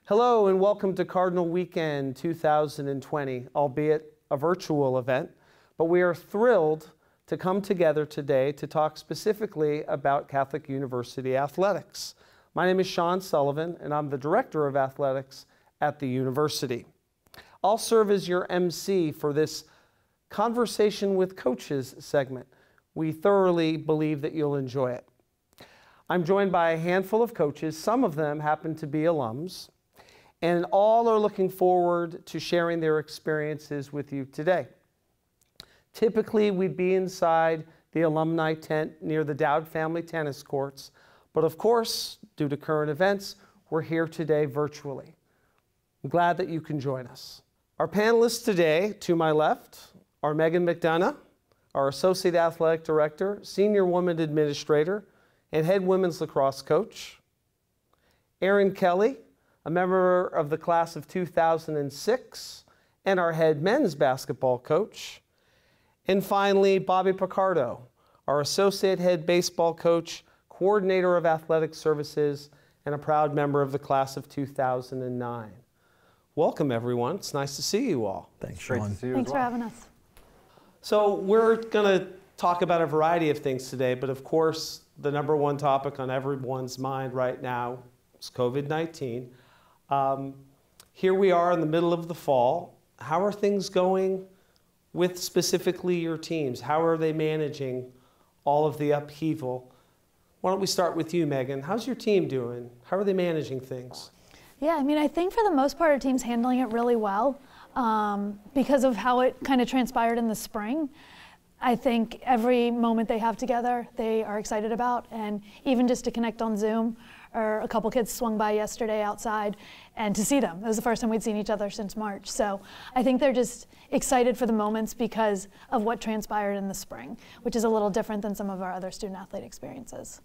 Hello and welcome to Cardinal Weekend 2020, albeit a virtual event, but we are thrilled to come together today to talk specifically about Catholic University athletics. My name is Sean Sullivan and I'm the Director of Athletics at the university. I'll serve as your MC for this Conversation with Coaches segment. We thoroughly believe that you'll enjoy it. I'm joined by a handful of coaches. Some of them happen to be alums, and all are looking forward to sharing their experiences with you today. Typically, we'd be inside the alumni tent near the Dowd family tennis courts, but of course, due to current events, we're here today virtually. I'm glad that you can join us. Our panelists today, to my left, are Meghan McDonogh, our Associate Athletic Director, Senior Women Administrator, and Head Women's Lacrosse Coach. Erin Kelly, a member of the class of 2006, and our Head Men's Basketball Coach. And finally, Bobby Picardo, our Associate Head Baseball Coach, Coordinator of Athletic Services, and a proud member of the class of 2009. Welcome, everyone. It's nice to see you all. Thanks, Sean. Great to see you Thanks as for well. having us. So we're going to talk about a variety of things today, but of course, the number one topic on everyone's mind right now is COVID-19. Here we are in the middle of the fall. How are things going with specifically your teams? How are they managing all of the upheaval? Why don't we start with you, Meghan? How's your team doing? How are they managing things? Yeah, I think for the most part, our team's handling it really well because of how it kind of transpired in the spring. I think every moment they have together, they are excited about, and even just to connect on Zoom, or a couple kids swung by yesterday outside, and to see them. It was the first time we'd seen each other since March. So I think they're just excited for the moments because of what transpired in the spring, which is a little different than some of our other student athlete experiences.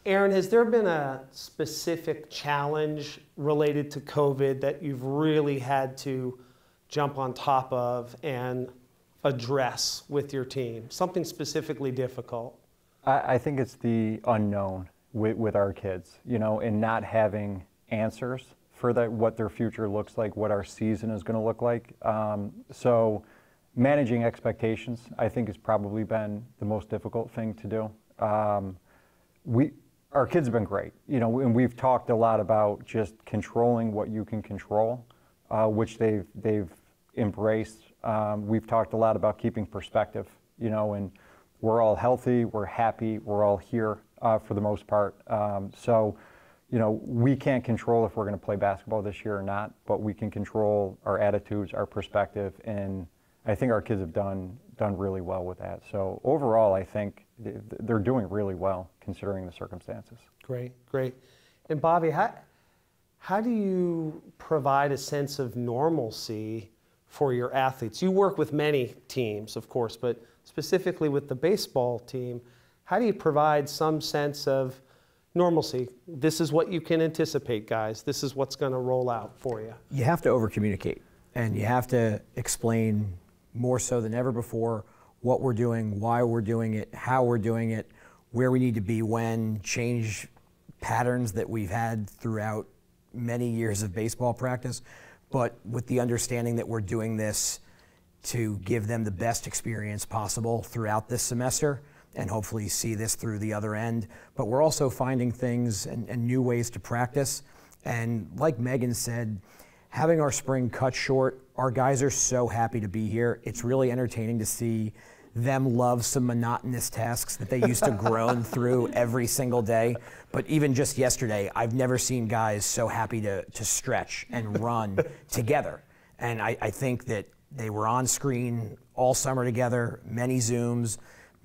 Erin, has there been a specific challenge related to COVID that you've really had to jump on top of and address with your team? Something specifically difficult? I think it's the unknown with our kids, and not having answers for what their future looks like, what our season is going to look like. So managing expectations, I think, has probably been the most difficult thing to do. Our kids have been great, and we've talked a lot about just controlling what you can control, which they've embraced. We've talked a lot about keeping perspective, and we're all healthy, we're happy, we're all here for the most part. So, we can't control if we're going to play basketball this year or not, but we can control our attitudes, our perspective, and I think our kids have done really well with that. So overall, I think they're doing really well considering the circumstances. Great. And Bobby, how do you provide a sense of normalcy for your athletes? You work with many teams, of course, but specifically with the baseball team, how do you provide some sense of normalcy? This is what you can anticipate, guys. This is what's going to roll out for you. You have to over-communicate, and you have to explain more so than ever before what we're doing, why we're doing it, how we're doing it, where we need to be when, change patterns that we've had throughout many years of baseball practice, but with the understanding that we're doing this to give them the best experience possible throughout this semester and hopefully see this through the other end. But we're also finding things and new ways to practice. And like Meghan said, having our spring cut short, our guys are so happy to be here. It's really entertaining to see them love some monotonous tasks that they used to groan through every single day. But even just yesterday, I've never seen guys so happy to stretch and run together. And I think that they were on screen all summer together, many Zooms,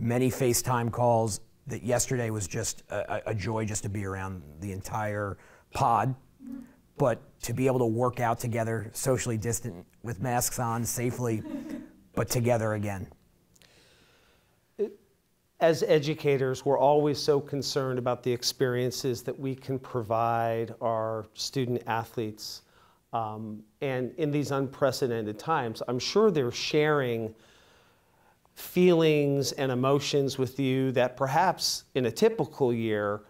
many FaceTime calls, that yesterday was just a joy just to be around the entire pod. But to be able to work out together, socially distant, with masks on, safely, but together again. As educators, we're always so concerned about the experiences that we can provide our student athletes. And in these unprecedented times, I'm sure they're sharing feelings and emotions with you that perhaps in a typical year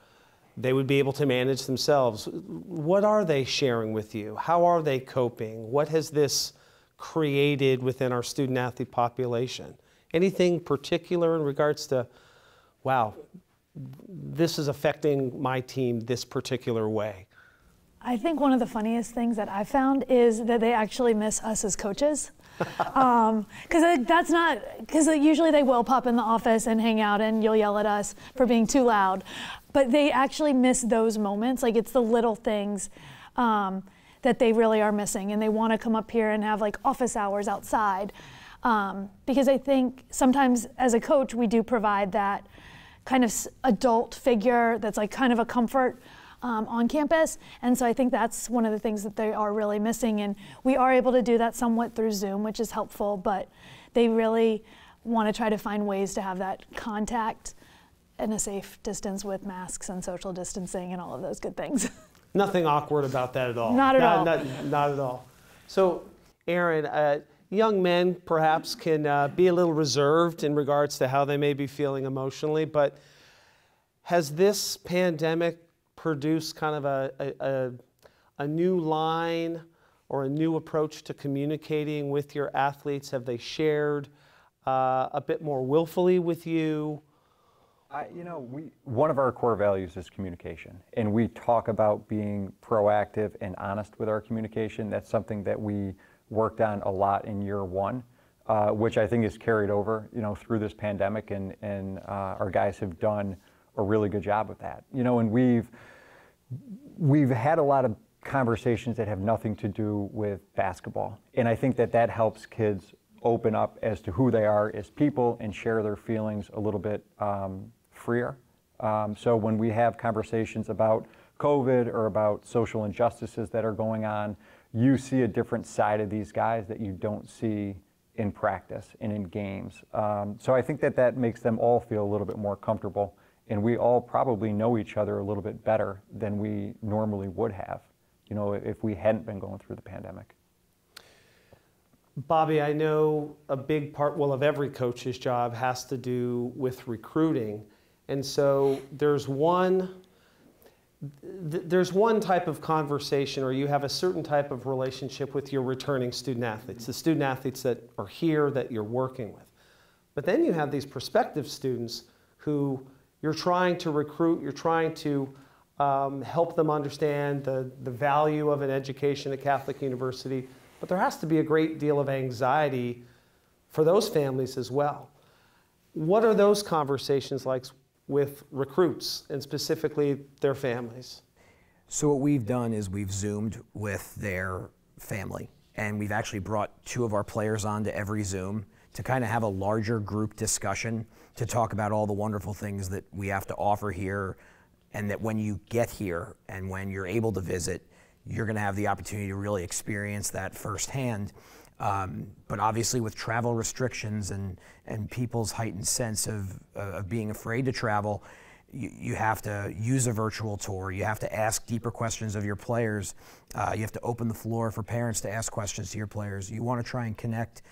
they would be able to manage themselves. What are they sharing with you? How are they coping? What has this created within our student athlete population? Anything particular in regards to, wow, this is affecting my team this particular way? I think one of the funniest things that I found is that they actually miss us as coaches. Because usually they will pop in the office and hang out and you'll yell at us for being too loud. But they actually miss those moments. Like, it's the little things that they really are missing. And they want to come up here and have like office hours outside. Because I think sometimes as a coach, we do provide that kind of adult figure that's like kind of a comfort on campus. And so I think that's one of the things that they are really missing. And we are able to do that somewhat through Zoom, which is helpful, but they really want to try to find ways to have that contact in a safe distance with masks and social distancing and all of those good things. Nothing awkward about that at all. Not at all. Not at all. So, Aaron, young men perhaps can be a little reserved in regards to how they may be feeling emotionally, but has this pandemic produced kind of a new line or a new approach to communicating with your athletes? Have they shared a bit more willfully with you? One of our core values is communication, and we talk about being proactive and honest with our communication. That's something that we worked on a lot in year one, which I think is carried over, through this pandemic, and our guys have done a really good job with that. And we've had a lot of conversations that have nothing to do with basketball, and I think that helps kids open up as to who they are as people and share their feelings a little bit freer. So when we have conversations about COVID or about social injustices that are going on, you see a different side of these guys that you don't see in practice and in games. So I think that makes them all feel a little bit more comfortable, and we all probably know each other a little bit better than we normally would have, if we hadn't been going through the pandemic. Bobby, I know a big part, of every coach's job has to do with recruiting. And so there's one type of conversation, or you have a certain type of relationship with your returning student athletes, the student athletes that are here that you're working with. But then you have these prospective students who you're trying to recruit, you're trying to help them understand the value of an education at Catholic University, but there has to be a great deal of anxiety for those families as well. What are those conversations like with recruits and specifically their families? So what we've done is we've Zoomed with their family, and we've actually brought 2 of our players onto every Zoom to kind of have a larger group discussion to talk about all the wonderful things that we have to offer here, and that when you get here and when you're able to visit, you're going to have the opportunity to really experience that firsthand. But obviously with travel restrictions and people's heightened sense of being afraid to travel, you have to use a virtual tour. You have to ask deeper questions of your players. You have to open the floor for parents to ask questions to your players. You want to try and connect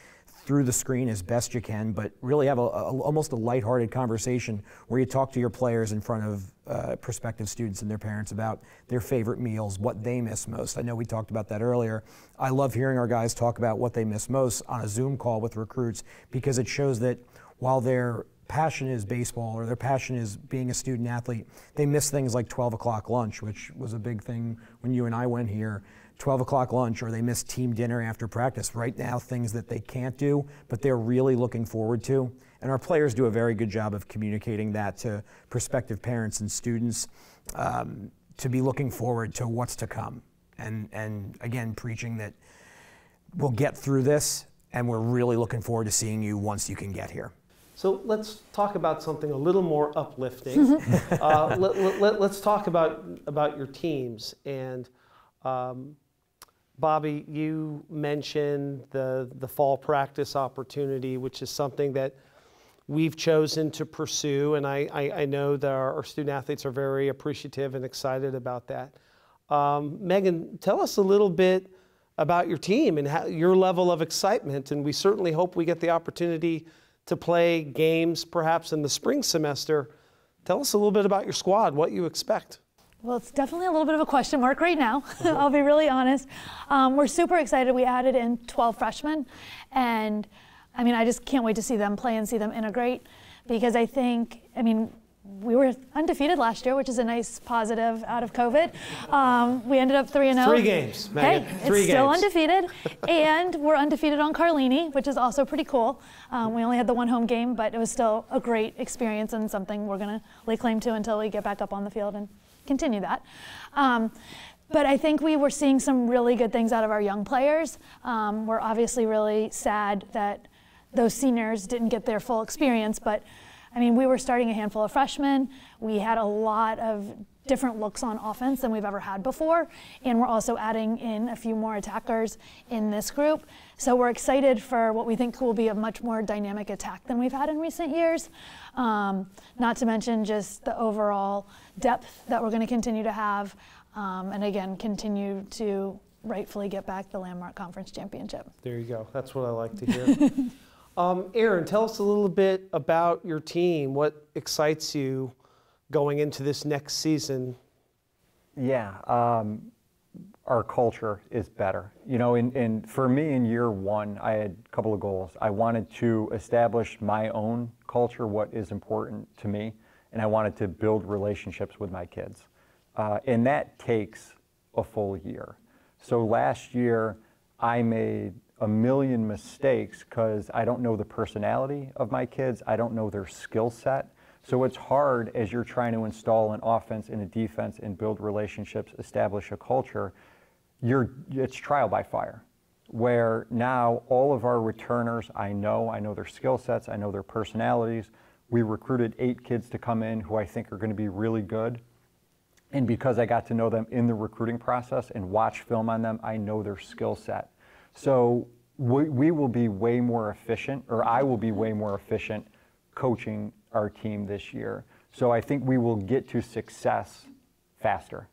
through the screen as best you can, but really have almost a lighthearted conversation where you talk to your players in front of prospective students and their parents about their favorite meals, what they miss most. I know we talked about that earlier. I love hearing our guys talk about what they miss most on a Zoom call with recruits, because it shows that while their passion is baseball or their passion is being a student athlete, they miss things like 12 o'clock lunch, which was a big thing when you and I went here. 12 o'clock lunch, or they miss team dinner after practice. Right now, things that they can't do, but they're really looking forward to. And our players do a very good job of communicating that to prospective parents and students, to be looking forward to what's to come. And again, preaching that we'll get through this, and we're really looking forward to seeing you once you can get here. So let's talk about something a little more uplifting. Let's talk about your teams. And Bobby, you mentioned the fall practice opportunity, which is something that we've chosen to pursue, and I know that our student athletes are very appreciative and excited about that. Meghan, tell us a little bit about your team and your level of excitement, and we certainly hope we get the opportunity to play games perhaps in the spring semester. Tell us a little bit about your squad, what you expect. Well, it's definitely a little bit of a question mark right now. I'll be really honest. We're super excited. We added in 12 freshmen, and I mean, I just can't wait to see them play and see them integrate, because I think, I mean, we were undefeated last year, which is a nice positive out of COVID. We ended up 3-0. 3 games, Meghan. Hey, Three it's still games. undefeated, and we're undefeated on Carlini, which is also pretty cool. We only had the 1 home game, but it was still a great experience and something we're going to lay claim to until we get back up on the field and continue that. But I think we were seeing some really good things out of our young players. We're obviously really sad that those seniors didn't get their full experience, but I mean, we were starting a handful of freshmen. We had a lot of different looks on offense than we've ever had before, and we're also adding in a few more attackers in this group. So we're excited for what we think will be a much more dynamic attack than we've had in recent years. Not to mention just the overall depth that we're going to continue to have, and again, continue to rightfully get back the Landmark Conference Championship. There you go. That's what I like to hear. Aaron, tell us a little bit about your team. What excites you going into this next season? Yeah, our culture is better. You know, and for me in year 1, I had a couple of goals. I wanted to establish my own culture, what is important to me, and I wanted to build relationships with my kids. And that takes a full year. So last year, I made a million mistakes because I don't know the personality of my kids. I don't know their skill set. So it's hard as you're trying to install an offense and a defense and build relationships, establish a culture. It's trial by fire, where now all of our returners, I know their skill sets, I know their personalities. We recruited 8 kids to come in who I think are going to be really good. And because I got to know them in the recruiting process and watch film on them, I know their skill set. So we will be way more efficient, or I will be way more efficient coaching our team this year. So I think we will get to success faster,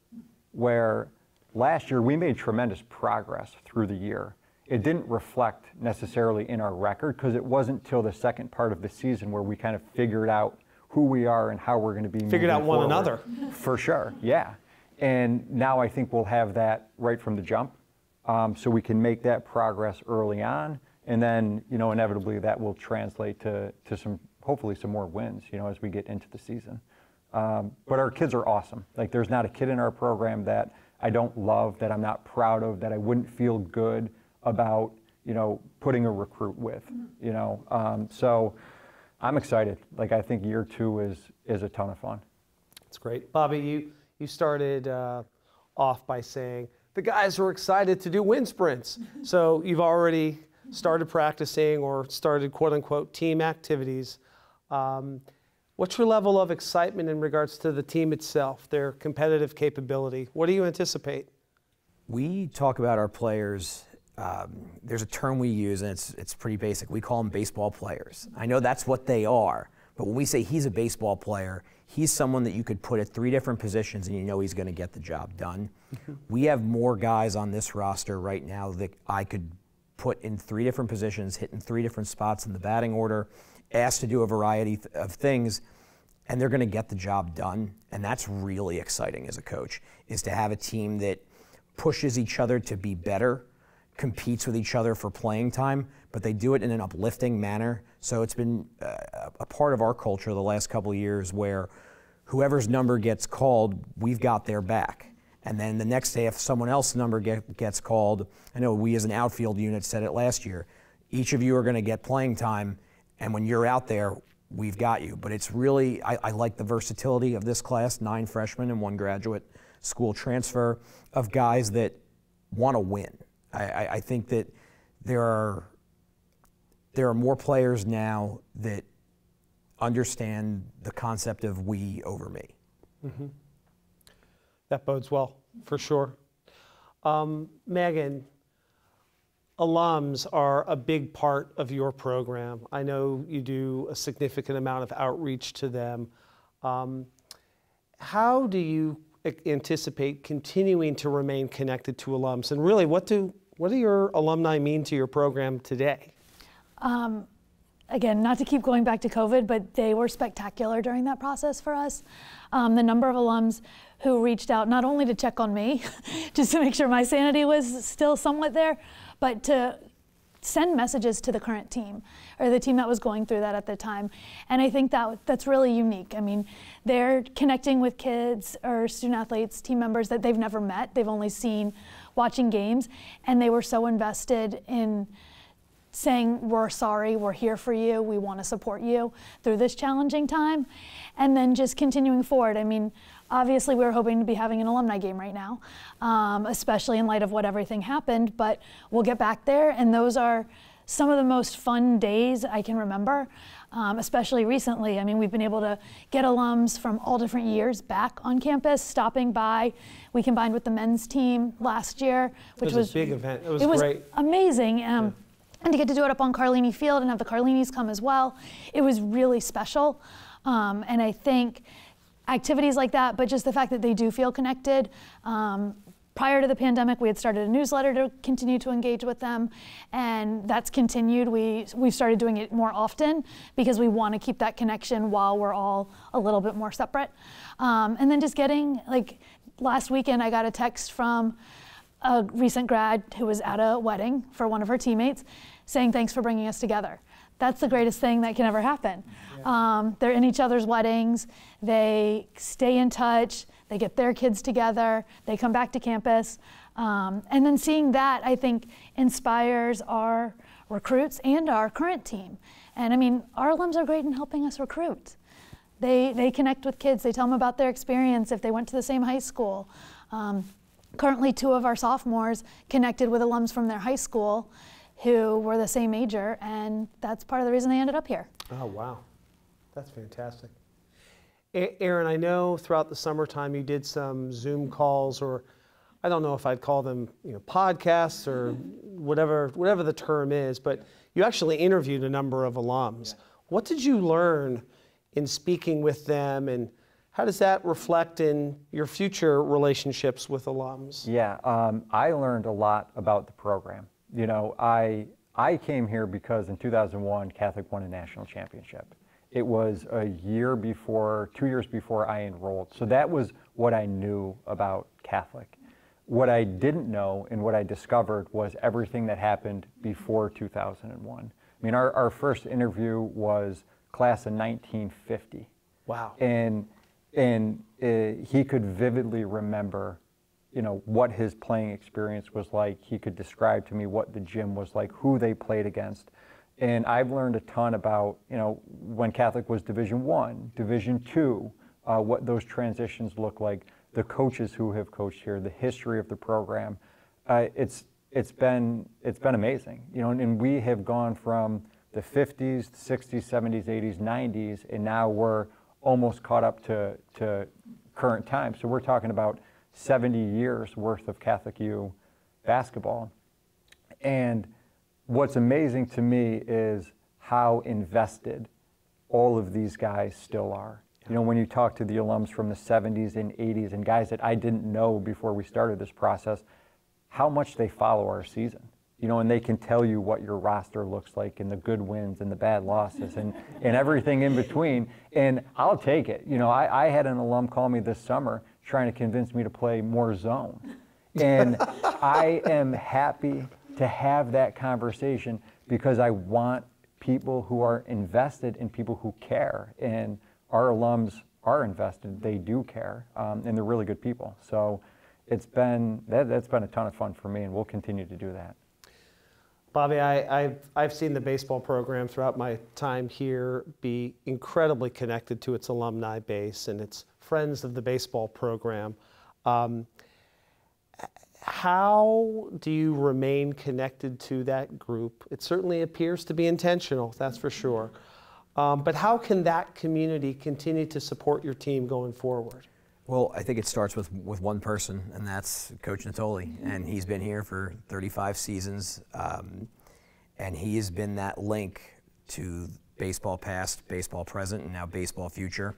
where last year we made tremendous progress through the year. It didn't reflect necessarily in our record because it wasn't till the second part of the season where we kind of figured out who we are and how we're going to be Figured out one another. For sure, yeah. And now I think we'll have that right from the jump. So we can make that progress early on, and then, you know, inevitably that will translate to some, hopefully some more wins, you know, as we get into the season. But our kids are awesome. Like, there's not a kid in our program that I don't love, that I'm not proud of, that I wouldn't feel good about, you know, putting a recruit with, you know. So I'm excited. Like, I think year 2 is a ton of fun. That's great. Bobby, you started off by saying, the guys are excited to do wind sprints. So you've already started practicing or started quote unquote team activities. What's your level of excitement in regards to the team itself, their competitive capability? What do you anticipate? We talk about our players, there's a term we use, and it's pretty basic. We call them baseball players. I know that's what they are, but when we say he's a baseball player, he's someone that you could put at 3 different positions and you know he's going to get the job done. We have more guys on this roster right now that I could put in 3 different positions, hit in 3 different spots in the batting order, asked to do a variety of things, and they're going to get the job done. And that's really exciting as a coach, is to have a team that pushes each other to be better, competes with each other for playing time, but they do it in an uplifting manner. So it's been a part of our culture the last couple of years where whoever's number gets called, we've got their back. And then the next day, if someone else's number gets called, I know we as an outfield unit said it last year, each of you are going to get playing time, and when you're out there, we've got you. But it's really, I like the versatility of this class, 9 freshmen and 1 graduate school transfer, of guys that want to win. I think that there are more players now that understand the concept of we over me. Mm-hmm. That bodes well, for sure. Meghan, alums are a big part of your program. I know you do a significant amount of outreach to them. How do you anticipate continuing to remain connected to alums? And really, what do your alumni mean to your program today? Again, not to keep going back to COVID, but they were spectacular during that process for us. The number of alums who reached out not only to check on me, just to make sure my sanity was still somewhat there, but to send messages to the current team, or the team that was going through that at the time. And I think that's really unique. I mean, they're connecting with kids or student athletes, team members that they've never met, they've only seen watching games, and they were so invested in saying, we're sorry, we're here for you, we want to support you through this challenging time, and then just continuing forward. I mean, obviously we were hoping to be having an alumni game right now, especially in light of what everything happened, but we'll get back there, and those are some of the most fun days I can remember, especially recently. I mean, we've been able to get alums from all different years back on campus, stopping by. We combined with the men's team last year, which was a big event. It was great. Amazing. And to get to do it up on Carlini Field and have the Carlinis come as well, it was really special. And I think activities like that, but just the fact that they do feel connected. Prior to the pandemic, we had started a newsletter to continue to engage with them, and that's continued. We've started doing it more often because we want to keep that connection while we're all a little bit more separate. And then just getting, like last weekend, I got a text from a recent grad who was at a wedding for one of her teammates saying, thanks for bringing us together. That's the greatest thing that can ever happen. Yeah. They're in each other's weddings, they stay in touch, they get their kids together, they come back to campus. And then seeing that, I think, inspires our recruits and our current team. And I mean, our alums are great in helping us recruit. They connect with kids, they tell them about their experience if they went to the same high school. Currently, 2 of our sophomores connected with alums from their high school who were the same major, and that's part of the reason they ended up here. Oh, wow. That's fantastic. Aaron, I know throughout the summertime you did some Zoom calls, or I don't know if I'd call them, podcasts or whatever the term is, but you actually interviewed a number of alums. Yeah. What did you learn in speaking with them, and how does that reflect in your future relationships with alums? Yeah, I learned a lot about the program. I came here because in 2001, Catholic won a national championship. It was 2 years before I enrolled. So that was what I knew about Catholic. What I didn't know and what I discovered was everything that happened before 2001. I mean, our first interview was class of 1950. Wow. And he could vividly remember what his playing experience was like. He could describe to me what the gym was like, who they played against. And I've learned a ton about, when Catholic was Division I, Division II, what those transitions look like, the coaches who have coached here, the history of the program. It's been amazing, and we have gone from the 50s, 60s, 70s, 80s, 90s, and now we're almost caught up to current time. So we're talking about 70 years worth of Catholic U basketball. And what's amazing to me is how invested all of these guys still are. When you talk to the alums from the 70s and 80s and guys that I didn't know before we started this process, how much they follow our season. And they can tell you what your roster looks like and the good wins and the bad losses and everything in between. And I'll take it. I had an alum call me this summer trying to convince me to play more zone. And I am happy to have that conversation because I want people who are invested and people who care. And our alums are invested, they do care, and they're really good people. So that's been a ton of fun for me, and we'll continue to do that. Bobby, I've seen the baseball program throughout my time here be incredibly connected to its alumni base and its friends of the baseball program. How do you remain connected to that group? It certainly appears to be intentional, that's for sure. But how can that community continue to support your team going forward? Well, I think it starts with one person, and that's Coach Natoli. And he's been here for 35 seasons, and he has been that link to baseball past, baseball present, and now baseball future.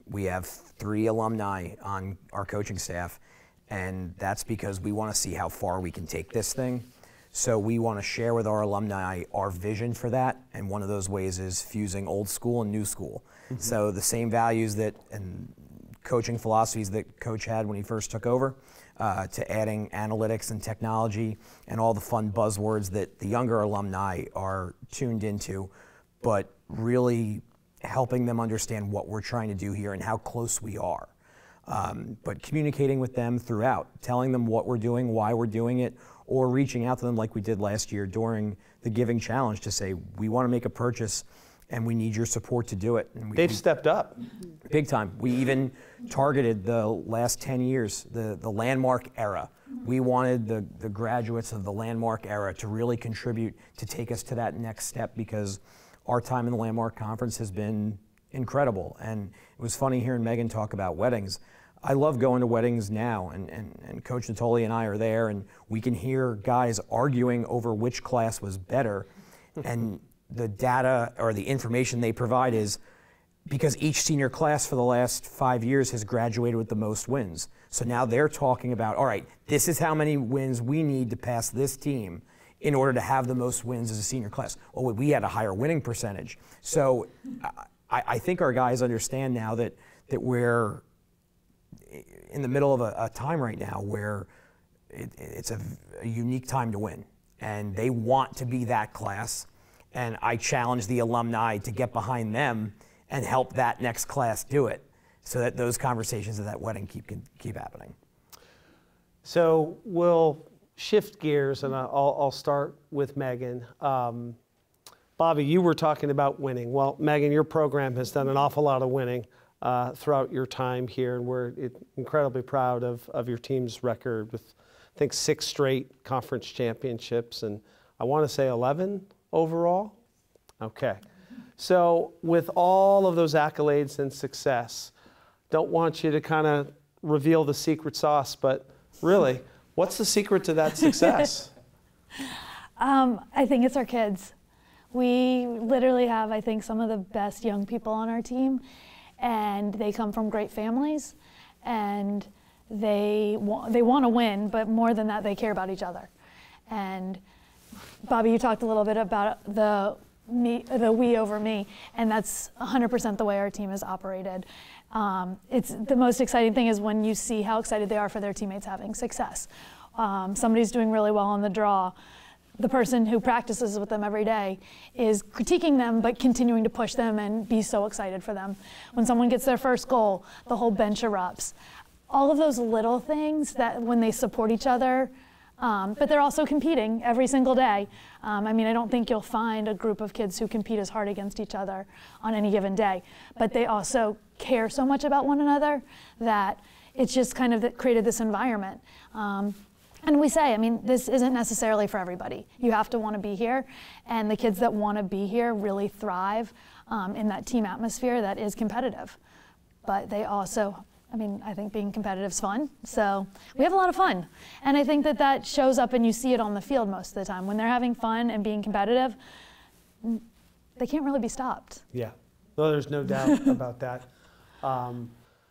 We have 3 alumni on our coaching staff, and that's because we want to see how far we can take this thing. So we want to share with our alumni our vision for that, and one of those ways is fusing old school and new school. Mm-hmm. So the same values that coaching philosophies that Coach had when he first took over, to adding analytics and technology and all the fun buzzwords that the younger alumni are tuned into, but really helping them understand what we're trying to do here and how close we are. But communicating with them throughout, telling them what we're doing, why we're doing it, or reaching out to them like we did last year during the Giving Challenge to say, we want to make a purchase and we need your support to do it. And They've stepped up. Big time. We even targeted the last 10 years, the landmark era. We wanted the graduates of the landmark era to really contribute to take us to that next step, because our time in the Landmark Conference has been incredible. And it was funny hearing Meghan talk about weddings. I love going to weddings now, and Coach Natoli and I are there, and we can hear guys arguing over which class was better. And the data or the information they provide is because each senior class for the last 5 years has graduated with the most wins. So now they're talking about, all right, this is how many wins we need to pass this team in order to have the most wins as a senior class. Well, we had a higher winning percentage. So I think our guys understand now that we're in the middle of a time right now where it's a unique time to win. And they want to be that class. And I challenge the alumni to get behind them and help that next class do it, so that those conversations at that wedding keep happening. So we'll shift gears, and I'll start with Meghan. Bobby, you were talking about winning. Well, Meghan, your program has done an awful lot of winning throughout your time here, and we're incredibly proud of your team's record with, I think, 6 straight conference championships, and I want to say 11 overall? Okay. So with all of those accolades and success, don't want you to kind of reveal the secret sauce, but really, what's the secret to that success? I think it's our kids. We literally have, I think, some of the best young people on our team, and they come from great families, and they want to win, but more than that, they care about each other. And Bobby, you talked a little bit about the we over me, and that's 100% the way our team is operated. It's the most exciting thing is when you see how excited they are for their teammates having success. Somebody's doing really well on the draw. The person who practices with them every day is critiquing them, but continuing to push them and be so excited for them. When someone gets their first goal, the whole bench erupts. All of those little things that when they support each other, but they're also competing every single day. I mean, I don't think you'll find a group of kids who compete as hard against each other on any given day, but they also care so much about one another that it's just kind of created this environment. And we say, I mean, this isn't necessarily for everybody. You have to want to be here, and the kids that want to be here really thrive in that team atmosphere that is competitive. But they also, I mean, I think being competitive is fun, so we have a lot of fun. And I think that shows up, and you see it on the field most of the time. When they're having fun and being competitive, they can't really be stopped. Yeah, no, there's no doubt about that.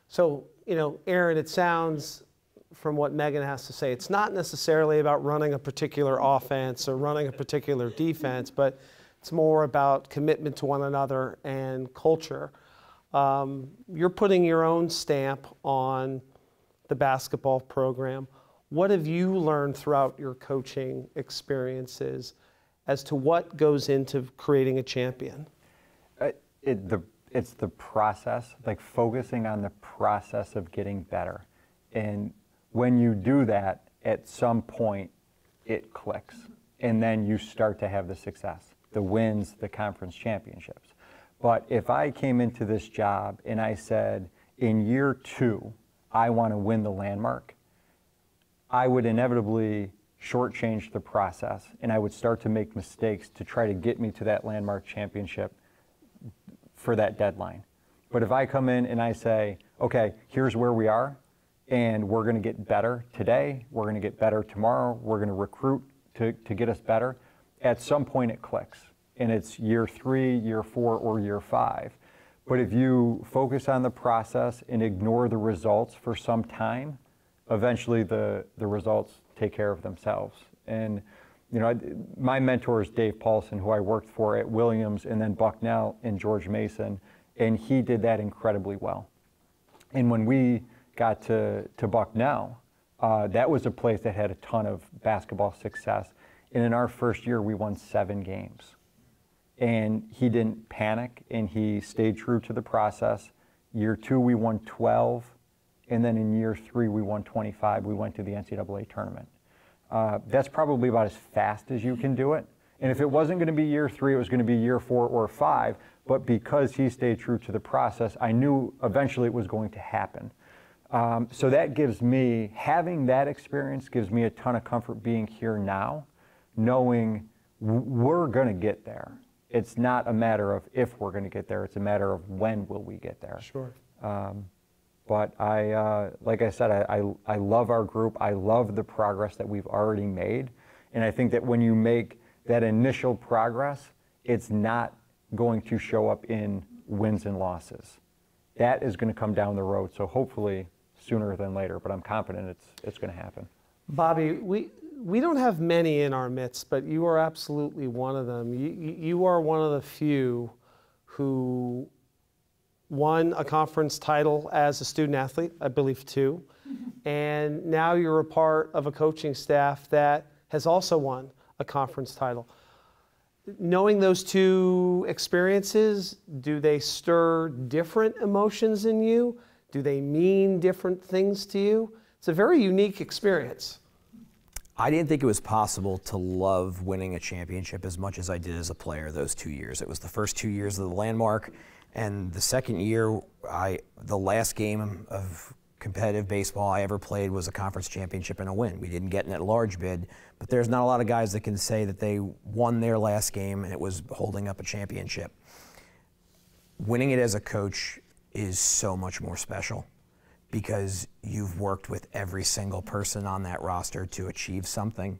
So, you know, Aaron, it sounds from what Meghan has to say, it's not necessarily about running a particular offense or running a particular defense, but it's more about commitment to one another and culture. You're putting your own stamp on the basketball program. What have you learned throughout your coaching experiences as to what goes into creating a champion? It's the process, like focusing on the process of getting better. And when you do that, at some point, it clicks. And then you start to have the success, the wins, the conference championships. But if I came into this job and I said, in year 2, I want to win the landmark, I would inevitably shortchange the process, and I would start to make mistakes to try to get me to that landmark championship for that deadline. But if I come in and I say, okay, here's where we are, and we're going to get better today, we're going to get better tomorrow, we're going to recruit to get us better, at some point it clicks. And it's year 3, year 4, or year 5. But if you focus on the process and ignore the results for some time, eventually the results take care of themselves. And you know, my mentor is Dave Paulson, who I worked for at Williams, and then Bucknell and George Mason, and he did that incredibly well. And when we got to Bucknell, that was a place that had a ton of basketball success. And in our first year, we won 7 games. And he didn't panic, and he stayed true to the process. Year 2, we won 12. And then in year 3, we won 25. We went to the NCAA tournament. That's probably about as fast as you can do it. And if it wasn't going to be year 3, it was going to be year 4 or 5. But because he stayed true to the process, I knew eventually it was going to happen. So that gives me, having that experience gives me a ton of comfort being here now, knowing we're going to get there. It's not a matter of if we're going to get there, it's a matter of when will we get there. Sure. But like I said, I love our group. I love the progress that we've already made. And I think that when you make that initial progress, it's not going to show up in wins and losses. That is going to come down the road. So hopefully sooner than later, but I'm confident it's going to happen. Bobby, we don't have many in our midst, but you are absolutely one of them. You are one of the few who won a conference title as a student athlete, I believe 2, and now you're a part of a coaching staff that has also won a conference title. Knowing those 2 experiences, do they stir different emotions in you? Do they mean different things to you? It's a very unique experience. I didn't think it was possible to love winning a championship as much as I did as a player those 2 years. It was the first 2 years of the Landmark, and the second year, the last game of competitive baseball I ever played was a conference championship and a win. We didn't get in that large bid, but there's not a lot of guys that can say that they won their last game and it was holding up a championship. Winning it as a coach is so much more special because you've worked with every single person on that roster to achieve something.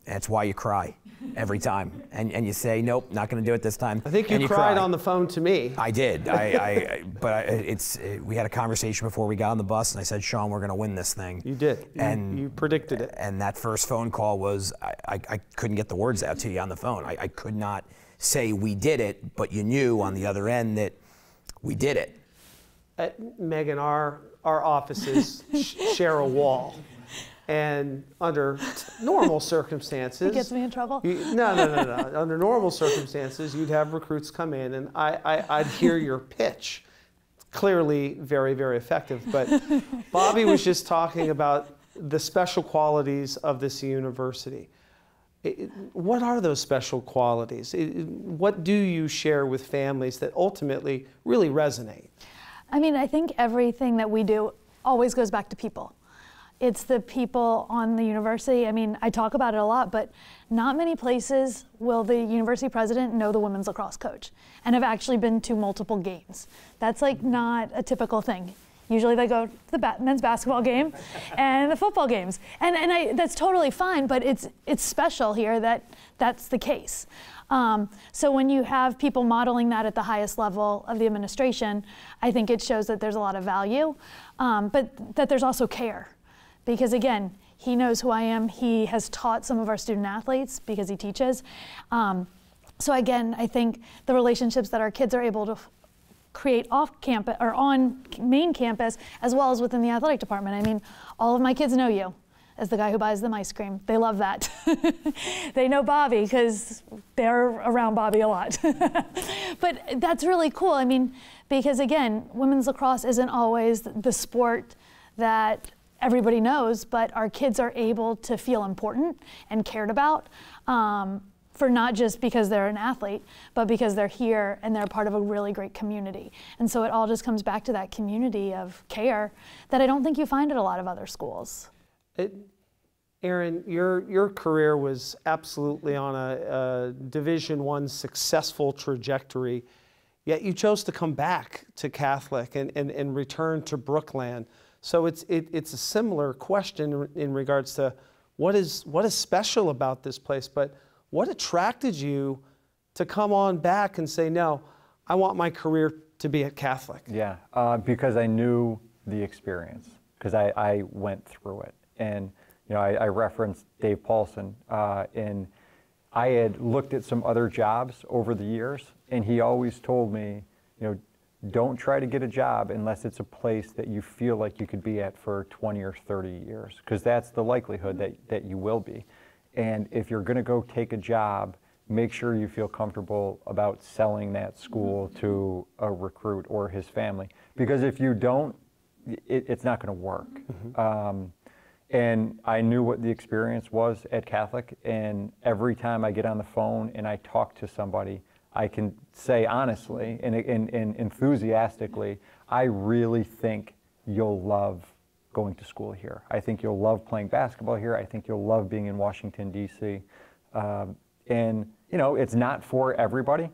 That's why you cry every time. And you say, nope, not going to do it this time. I think you cried on the phone to me. I did. We had a conversation before we got on the bus, and I said, Sean, we're going to win this thing. You did. You predicted it. And that first phone call was, I couldn't get the words out to you on the phone. I could not say we did it, but you knew on the other end that we did it. Meghan, our offices share a wall. And under normal circumstances... He gets me in trouble? No. Under normal circumstances, you'd have recruits come in and I'd hear your pitch. Clearly very, very effective. But Bobby was just talking about the special qualities of this university. What are those special qualities? What do you share with families that ultimately really resonate? I mean, I think everything that we do always goes back to people. It's the people on the university. I mean, I talk about it a lot, but not many places will the university president know the women's lacrosse coach and have actually been to multiple games. That's like not a typical thing. Usually they go to the men's basketball game and the football games. And that's totally fine, but it's special here that that's the case. So when you have people modeling that at the highest level of the administration, I think it shows that there's a lot of value, but that there's also care. Because again, he knows who I am. He has taught some of our student athletes because he teaches. So again, I think the relationships that our kids are able to create off campus or on main campus, as well as within the athletic department. I mean, all of my kids know you as the guy who buys them ice cream. They love that. They know Bobby because they're around Bobby a lot. But that's really cool. I mean, because again, women's lacrosse isn't always the sport that everybody knows, but our kids are able to feel important and cared about for not just because they're an athlete, but because they're here and they're part of a really great community. And so it all just comes back to that community of care that I don't think you find at a lot of other schools. Aaron, your career was absolutely on a Division I successful trajectory, yet you chose to come back to Catholic and return to Brookland. So it's a similar question in regards to what is special about this place, but what attracted you to come on back and say, no, I want my career to be at Catholic? Yeah, because I knew the experience, because I went through it. And you know, I referenced Dave Paulson, and I had looked at some other jobs over the years, and he always told me, you know, don't try to get a job unless it's a place that you feel like you could be at for 20 or 30 years, because that's the likelihood that you will be. And if you're going to go take a job, make sure you feel comfortable about selling that school to a recruit or his family, because if you don't, it's not going to work. And I knew what the experience was at Catholic, and every time I get on the phone and I talk to somebody, I can say honestly and enthusiastically, I really think you'll love going to school here. I think you'll love playing basketball here. I think you'll love being in Washington, D.C. And, you know, it's not for everybody,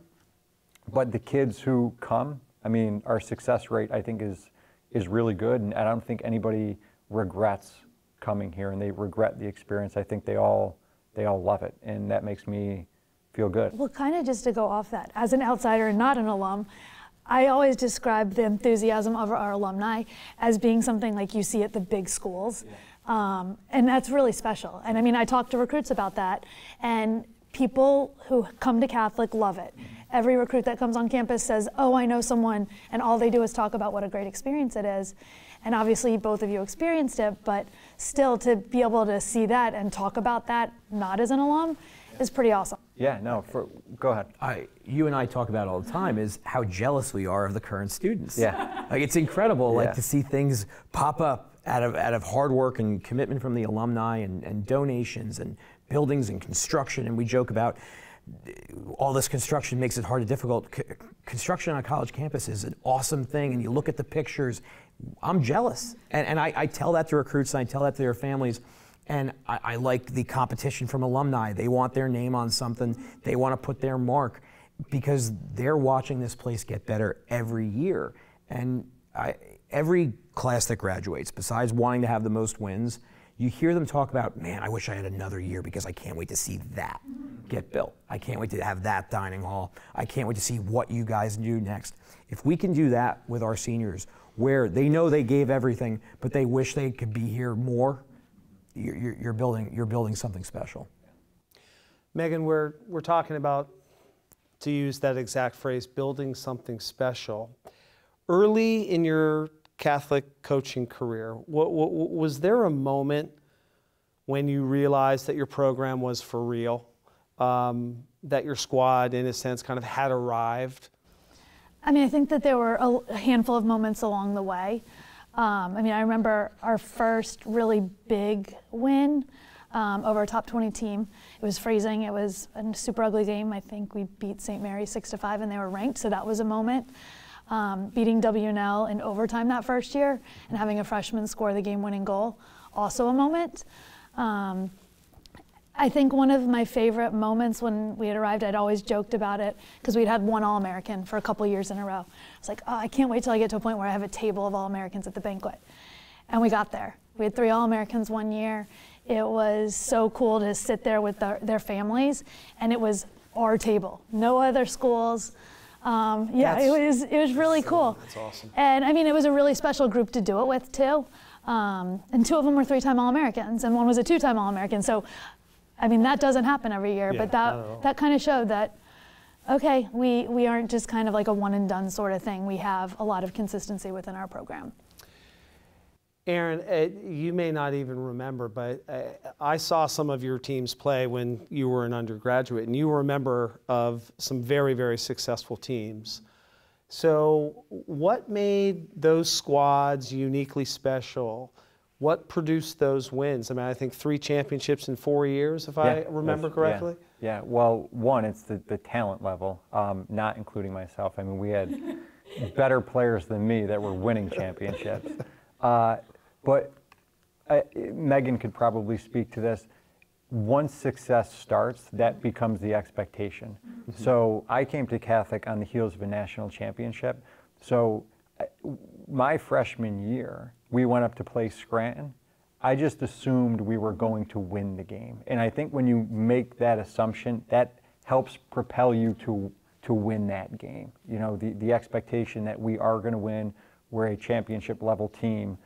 but the kids who come, I mean, our success rate, I think, is really good, and I don't think anybody regrets coming here, and they regret the experience. I think they all love it, and that makes me feel good. Well, kind of just to go off that, as an outsider and not an alum, I always describe the enthusiasm of our alumni as being something like you see at the big schools. And that's really special. And I mean, I talk to recruits about that, and people who come to Catholic love it. Every recruit that comes on campus says, oh, I know someone, and all they do is talk about what a great experience it is. And obviously both of you experienced it, but still to be able to see that and talk about that, not as an alum, is pretty awesome. Yeah, no, go ahead. You and I talk about all the time is how jealous we are of the current students. Yeah. Like, it's incredible, Yeah. like, to see things pop up out of hard work and commitment from the alumni and donations and buildings and construction. And we joke about all this construction makes it hard and difficult. Construction on a college campus is an awesome thing, and you look at the pictures, I'm jealous. And I tell that to recruits, and I tell that to their families. And I like the competition from alumni. They want their name on something. They want to put their mark, because they're watching this place get better every year. And every class that graduates, besides wanting to have the most wins, you hear them talk about, man, I wish I had another year because I can't wait to see that get built. I can't wait to have that dining hall. I can't wait to see what you guys do next. If we can do that with our seniors, where they know they gave everything, but they wish they could be here more, you're building something special. Meghan, we're talking about, to use that exact phrase, building something special. Early in your Catholic coaching career, was there a moment when you realized that your program was for real, that your squad, in a sense, kind of had arrived? I mean, I think that there were a handful of moments along the way. I mean, I remember our first really big win over a top 20 team. It was freezing. It was a super ugly game. I think we beat St. Mary's 6-5, and they were ranked, so that was a moment. Beating WNL in overtime that first year and having a freshman score the game-winning goal, also a moment. I think one of my favorite moments when we had arrived, I'd always joked about it because we'd had one All-American for a couple years in a row. I was like, oh, I can't wait till I get to a point where I have a table of All-Americans at the banquet. And we got there. We had 3 All-Americans one year. It was so cool to sit there with their families, and it was our table, no other schools. It was really cool. That's awesome. And I mean, it was a really special group to do it with too. And 2 of them were 3-time All-Americans, and 1 was a 2-time All-American. So, I mean, that doesn't happen every year, Yeah, but that kind of showed that, okay, we aren't just kind of like a one and done sort of thing. We have a lot of consistency within our program. Aaron, you may not even remember, but I saw some of your teams play when you were an undergraduate, and you were a member of some very, very successful teams. So what made those squads uniquely special? What produced those wins? I mean, I think 3 championships in 4 years, if I remember correctly. Yeah, well, one, it's the talent level, not including myself. I mean, we had better players than me that were winning championships. But Meghan could probably speak to this. Once success starts, that becomes the expectation. Mm-hmm. So I came to Catholic on the heels of a national championship. So my freshman year, we went up to play Scranton. I just assumed we were going to win the game. And I think when you make that assumption, that helps propel you to win that game. You know, the expectation that we are going to win, we're a championship level team.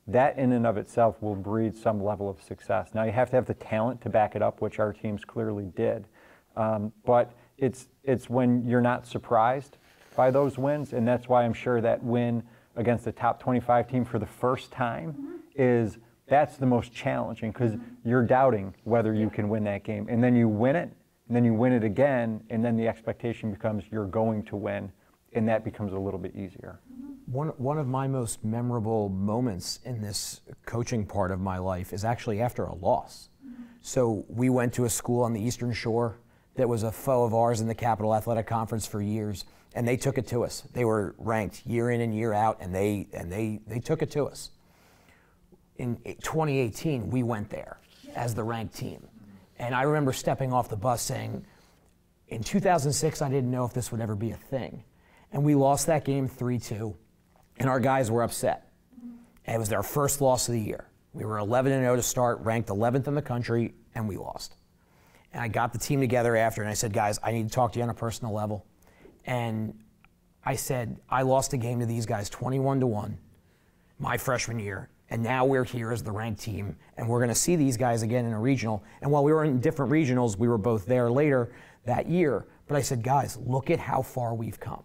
That in and of itself will breed some level of success. Now you have to have the talent to back it up, which our teams clearly did. But it's when you're not surprised by those wins, and that's why I'm sure that win against the top 25 team for the first time that's the most challenging, because you're doubting whether you can win that game, and then you win it, and then you win it again, and then the expectation becomes you're going to win, and that becomes a little bit easier. One of my most memorable moments in this coaching part of my life is actually after a loss. So we went to a school on the Eastern Shore that was a foe of ours in the Capital Athletic Conference for years, and they took it to us. They were ranked year in and year out, and they took it to us. In 2018, we went there as the ranked team. And I remember stepping off the bus saying, in 2006, I didn't know if this would ever be a thing. And we lost that game 3-2, and our guys were upset. And it was their first loss of the year. We were 11-0 to start, ranked 11th in the country, and we lost. And I got the team together after, and I said, guys, I need to talk to you on a personal level. And I said, I lost a game to these guys 21-1 my freshman year. And now we're here as the ranked team, and we're going to see these guys again in a regional. And while we were in different regionals, we were both there later that year. But I said, guys, look at how far we've come.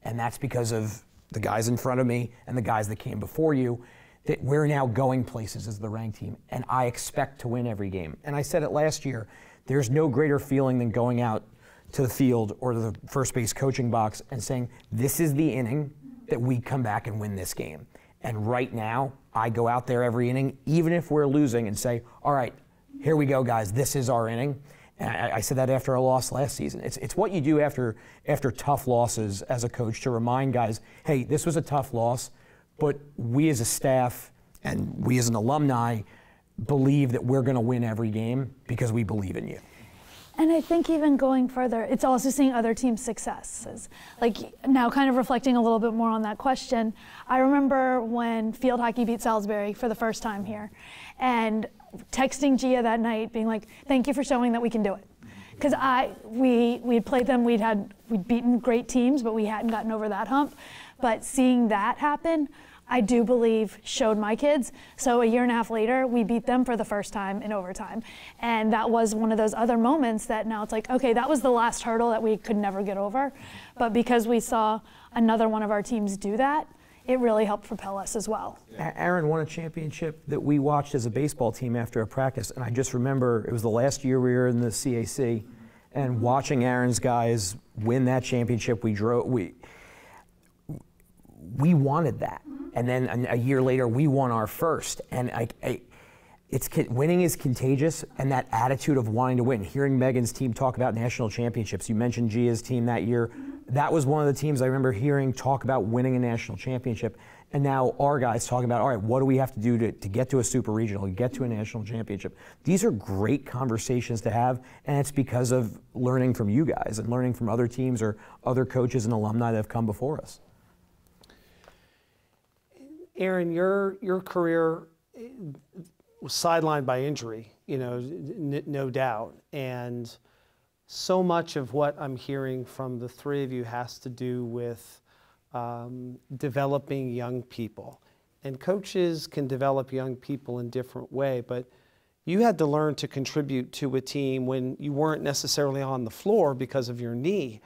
And that's because of the guys in front of me and the guys that came before you, that we're now going places as the ranked team. And I expect to win every game. And I said it last year, there's no greater feeling than going out to the field or to the first base coaching box and saying, this is the inning that we come back and win this game. And right now, I go out there every inning, even if we're losing, and say, all right, here we go, guys, this is our inning. And I said that after a loss last season. It's what you do after tough losses as a coach, to remind guys, hey, this was a tough loss, but we as a staff and we as an alumni believe that we're going to win every game because we believe in you. And I think even going further, it's also seeing other teams' successes. Like now kind of reflecting a little bit more on that question, I remember when field hockey beat Salisbury for the first time here, and texting Gia that night being like, thank you for showing that we can do it. Because we had played them, we'd beaten great teams, but we hadn't gotten over that hump. But seeing that happen, I do believe showed my kids. So a year and a half later, we beat them for the first time in overtime. And that was one of those other moments that now it's like, okay, that was the last hurdle that we could never get over. But because we saw another one of our teams do that, it really helped propel us as well. Aaron won a championship that we watched as a baseball team after a practice. And I just remember it was the last year we were in the CAC, and watching Aaron's guys win that championship, we wanted that. And then a year later, we won our first. And winning is contagious, and that attitude of wanting to win. Hearing Meghan's team talk about national championships, you mentioned Gia's team that year. That was one of the teams I remember hearing talk about winning a national championship. And now our guys talking about, all right, what do we have to do to get to a super regional, get to a national championship? These are great conversations to have, and it's because of learning from you guys and learning from other teams or other coaches and alumni that have come before us. Aaron, your career was sidelined by injury, no doubt. And so much of what I'm hearing from the three of you has to do with developing young people. And coaches can develop young people in different ways, but you had to learn to contribute to a team when you weren't necessarily on the floor because of your knee.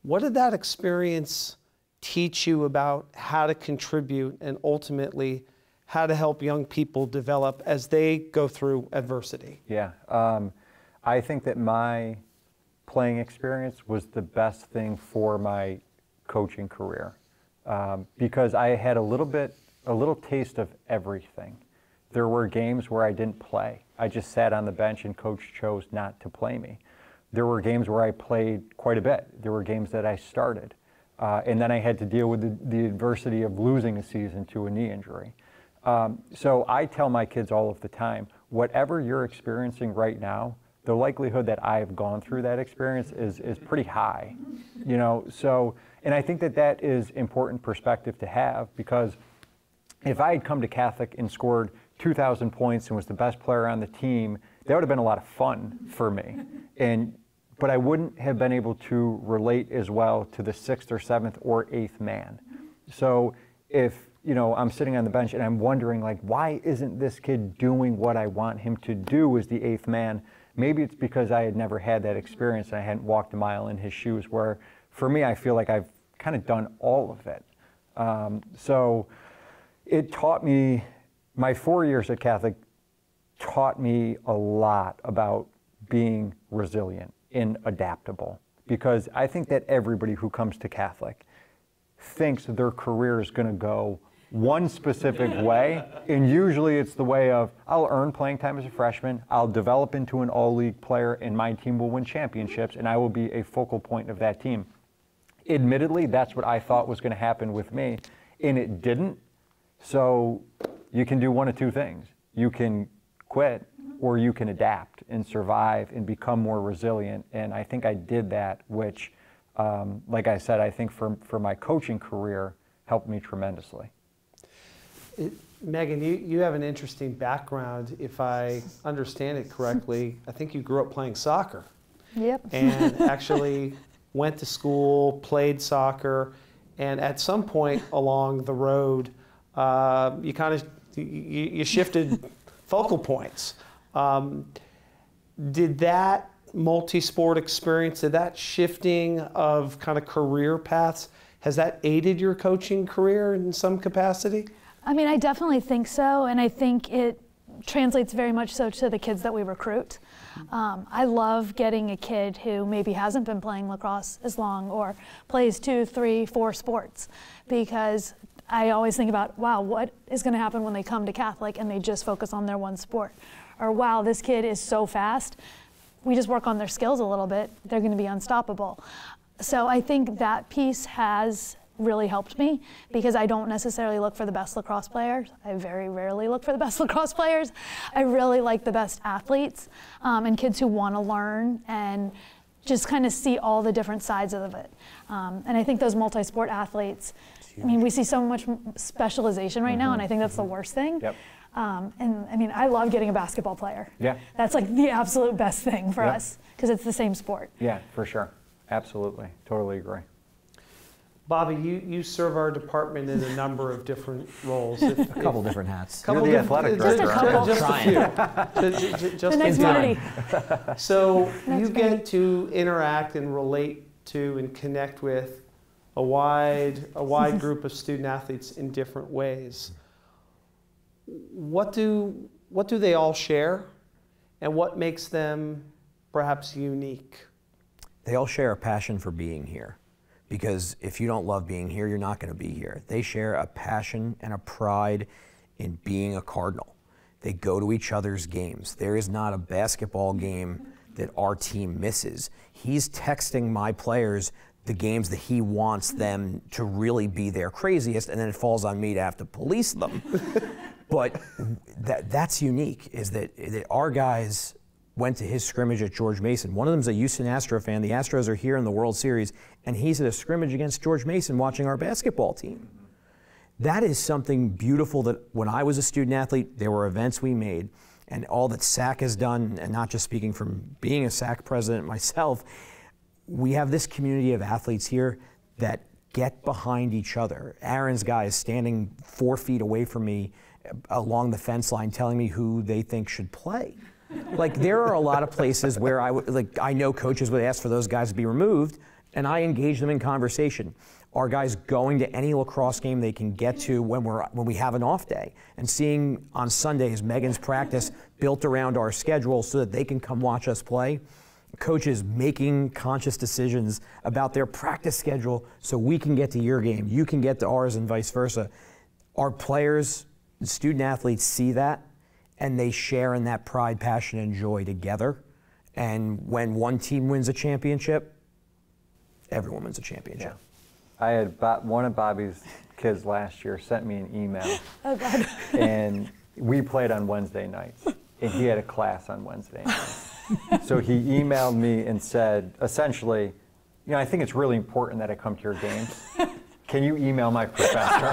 What did that experience teach you about how to contribute and ultimately how to help young people develop as they go through adversity? Yeah, I think that my playing experience was the best thing for my coaching career because I had a little taste of everything. There were games where I didn't play. I just sat on the bench and coach chose not to play me. There were games where I played quite a bit. There were games that I started. And then I had to deal with the adversity of losing a season to a knee injury. So I tell my kids all of the time, whatever you're experiencing right now, the likelihood that I've gone through that experience is pretty high. So, and I think that is important perspective to have, because if I had come to Catholic and scored 2,000 points and was the best player on the team, that would have been a lot of fun for me. But I wouldn't have been able to relate as well to the 6th or 7th or 8th man. So if, I'm sitting on the bench and I'm wondering, like, why isn't this kid doing what I want him to do as the 8th man? Maybe it's because I had never had that experience and I hadn't walked a mile in his shoes, where for me, I feel like I've kind of done all of it. So it taught me, my 4 years at Catholic taught me a lot about being resilient and adaptable, because I think that everybody who comes to Catholic thinks their career is going to go one specific way, and usually it's the way of, I'll earn playing time as a freshman, I'll develop into an all-league player, and my team will win championships, and I will be a focal point of that team. Admittedly, that's what I thought was going to happen with me, and it didn't. So you can do one of two things. You can quit, or you can adapt and survive and become more resilient, and I think I did that, which, like I said, I think for my coaching career, helped me tremendously. Meghan, you have an interesting background. If I understand it correctly, I think you grew up playing soccer. Yep. And actually went to school, played soccer, and at some point along the road, you kind of you shifted focal points. Did that multi-sport experience, did that shifting of kind of career paths, has that aided your coaching career in some capacity? I mean, I definitely think so, and I think it translates very much so to the kids that we recruit. I love getting a kid who maybe hasn't been playing lacrosse as long or plays 2, 3, 4 sports, because I always think about, wow, what is going to happen when they come to Catholic and they just focus on their one sport? Or, wow, this kid is so fast, we just work on their skills a little bit, they're going to be unstoppable. So I think that piece has really helped me, because I don't necessarily look for the best lacrosse players. I very rarely look for the best lacrosse players. I really like the best athletes and kids who want to learn and just kind of see all the different sides of it. And I think those multi-sport athletes, I mean, we see so much specialization right now, and I think that's the worst thing. Yep. And I mean, I love getting a basketball player. Yeah. That's like the absolute best thing for Yep. us, because it's the same sport. Yeah, for sure. Absolutely. Totally agree. Bobby, you serve our department in a number of different roles. A couple different hats. You're the athletic Just a director. couple. Just a few. Just The next in time. party. So you Next get to interact and relate to and connect with a wide group of student athletes in different ways. What do they all share, and what makes them perhaps unique? They all share a passion for being here, because if you don't love being here, you're not going to be here. They share a passion and a pride in being a Cardinal. They go to each other's games. There is not a basketball game that our team misses. He's texting my players the games that he wants them to really be their craziest, and then it falls on me to have to police them. But that's unique, is that our guys went to his scrimmage at George Mason. One of them's a Houston Astro fan. The Astros are here in the World Series, and he's at a scrimmage against George Mason watching our basketball team. That is something beautiful that when I was a student athlete, there were events we made, and all that SAC has done, and not just speaking from being a SAC president myself, we have this community of athletes here that get behind each other. Aaron's guy is standing 4 feet away from me along the fence line telling me who they think should play. Like, there are a lot of places where I know coaches would ask for those guys to be removed, and I engage them in conversation. Our guys going to any lacrosse game they can get to when we have an off day, and seeing on Sundays Meghan's practice built around our schedule so that they can come watch us play. Coaches making conscious decisions about their practice schedule so we can get to your game, you can get to ours, and vice versa. Our players, student athletes see that, and they share in that pride, passion, and joy together. And when one team wins a championship, everyone wins a championship. Yeah. I had one of Bobby's kids last year sent me an email. Oh, God. And we played on Wednesday nights, and he had a class on Wednesday nights. So he emailed me and said, essentially, I think it's really important that I come to your games. Can you email my professor?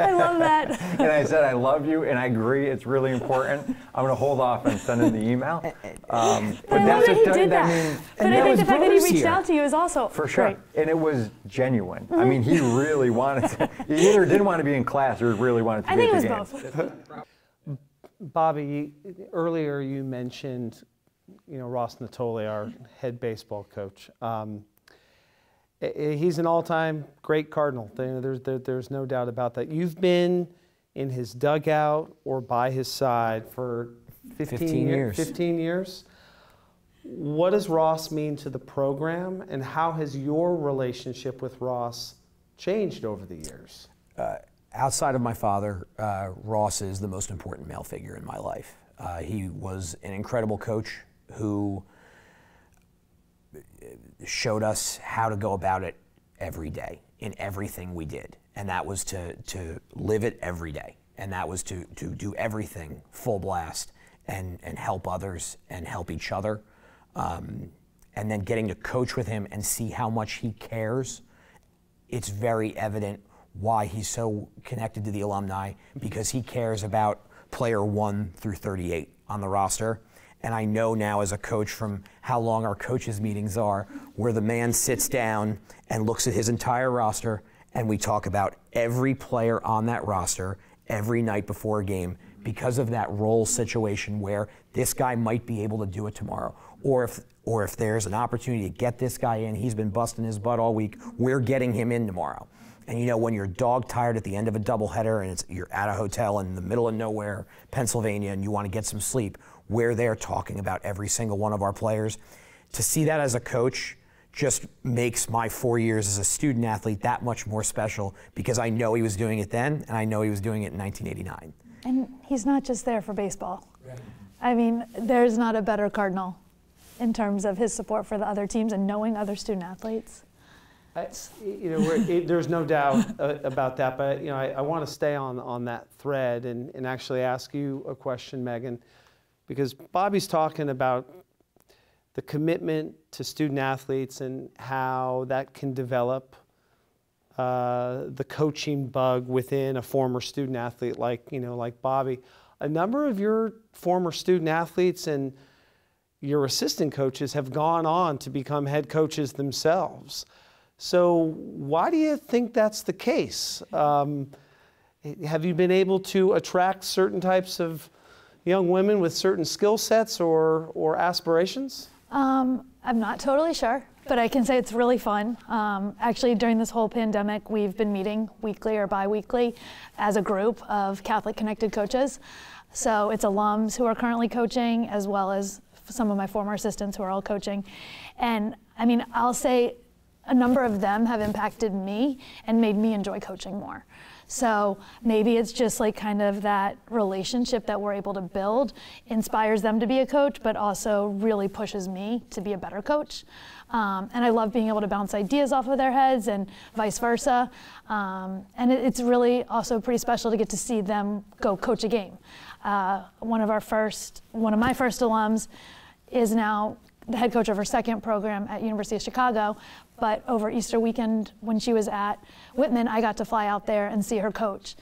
I love that. And I said, I love you, and I agree, it's really important. I'm going to hold off and send him the email. But I love that he did that. But I think the fact that he reached out to you is also for sure. great. And it was genuine. I mean, he really wanted to. He either didn't want to be in class or really wanted to be at the game. I think it was both. Bobby, earlier you mentioned, Ross Natoli, our head baseball coach. He's an all-time great Cardinal. There's no doubt about that. You've been in his dugout or by his side for 15 years. 15 years. What does Ross mean to the program, and how has your relationship with Ross changed over the years? Outside of my father, Ross is the most important male figure in my life. He was an incredible coach who showed us how to go about it every day in everything we did. And that was to live it every day. And that was to do everything full blast and help others and help each other. And then getting to coach with him and see how much he cares, it's very evident why he's so connected to the alumni, because he cares about player 1 through 38 on the roster. And I know now as a coach from how long our coaches meetings are, where the man sits down and looks at his entire roster, and we talk about every player on that roster every night before a game, because of that role situation where this guy might be able to do it tomorrow. Or if there's an opportunity to get this guy in, he's been busting his butt all week, we're getting him in tomorrow. And you know, when you're dog tired at the end of a doubleheader and you're at a hotel in the middle of nowhere, Pennsylvania, and you want to get some sleep, we're there talking about every single one of our players. To see that as a coach just makes my 4 years as a student athlete that much more special, because I know he was doing it then, and I know he was doing it in 1989. And he's not just there for baseball. Right. I mean, there's not a better Cardinal in terms of his support for the other teams and knowing other student athletes. There's no doubt about that, but I want to stay on that thread and actually ask you a question, Meghan, because Bobby's talking about the commitment to student athletes and how that can develop the coaching bug within a former student athlete like Bobby. A number of your former student athletes and your assistant coaches have gone on to become head coaches themselves. So why do you think that's the case? Have you been able to attract certain types of young women with certain skill sets or aspirations? I'm not totally sure, but I can say it's really fun. Actually, during this whole pandemic, we've been meeting weekly or bi-weekly as a group of Catholic-connected coaches. So it's alums who are currently coaching, as well as some of my former assistants who are all coaching. And I mean, I'll say a number of them have impacted me and made me enjoy coaching more. So maybe it's just like kind of that relationship that we're able to build inspires them to be a coach, but also really pushes me to be a better coach. And I love being able to bounce ideas off of their heads and vice versa. And it's really also pretty special to get to see them go coach a game. One of my first alums is now the head coach of her second program at University of Chicago, but over Easter weekend when she was at Whitman, I got to fly out there and see her coach.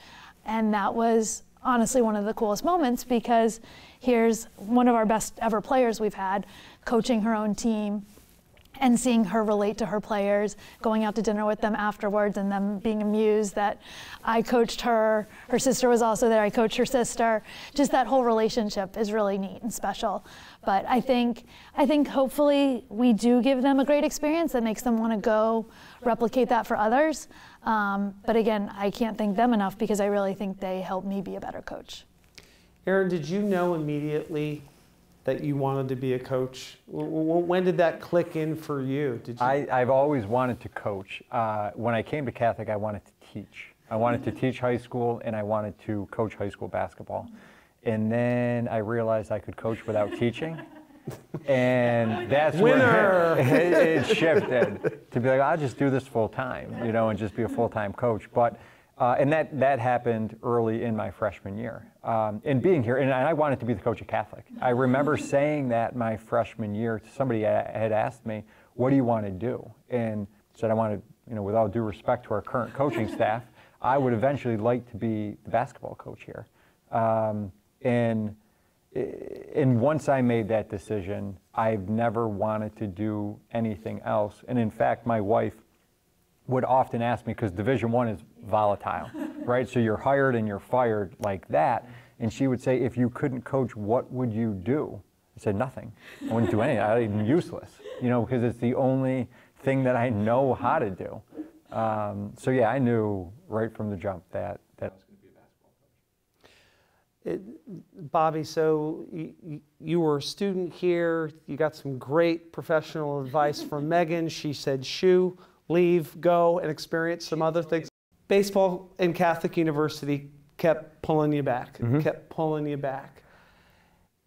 And that was honestly one of the coolest moments, because here's one of our best ever players we've had coaching her own team and seeing her relate to her players, going out to dinner with them afterwards and them being amused that I coached her. Her sister was also there, I coached her sister. Just that whole relationship is really neat and special. But I think hopefully we do give them a great experience that makes them want to go replicate that for others. But again, I can't thank them enough, because I really think they helped me be a better coach. Aaron, did you know immediately that you wanted to be a coach? When did that click in for you? I've always wanted to coach. When I came to Catholic, I wanted to teach. I wanted to teach high school, and I wanted to coach high school basketball. And then I realized I could coach without teaching. And that's when it shifted to be like, I'll just do this full time, and just be a full-time coach. But and that happened early in my freshman year. And being here, and I wanted to be the coach of Catholic. I remember saying that my freshman year to somebody had asked me, what do you want to do? And said I wanted, with all due respect to our current coaching staff, I would eventually like to be the basketball coach here. And once I made that decision, I've never wanted to do anything else. And in fact, my wife would often ask me, because Division I is volatile, right? So you're hired and you're fired like that. And she would say, if you couldn't coach, what would you do? I said, nothing. I wouldn't do anything. I'm useless, because it's the only thing that I know how to do. So yeah, I knew right from the jump that I was going to be a basketball coach. Bobby, so you were a student here. You got some great professional advice from Meghan. She said, shoo, leave, go, and experience some other things. Baseball and Catholic University kept pulling you back, kept pulling you back.